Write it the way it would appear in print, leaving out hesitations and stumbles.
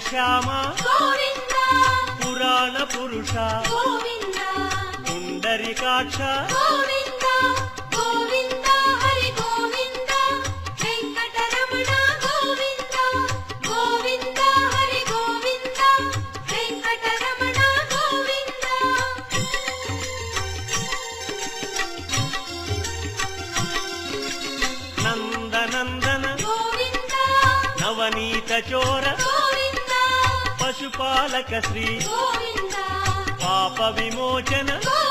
శ్యామ గోవింద పురాణ పురుష గోవింద పుండరీకాక్ష గోవింద గోవింద హరి గోవింద వెంకటరమణ గోవింద గోవింద హరి గోవింద వెంకటరమణ గోవింద నందనందన గోవింద నవనీత చోర గోవింద పశుపాలక శ్రీ గోవింద పాప విమోచన గోవింద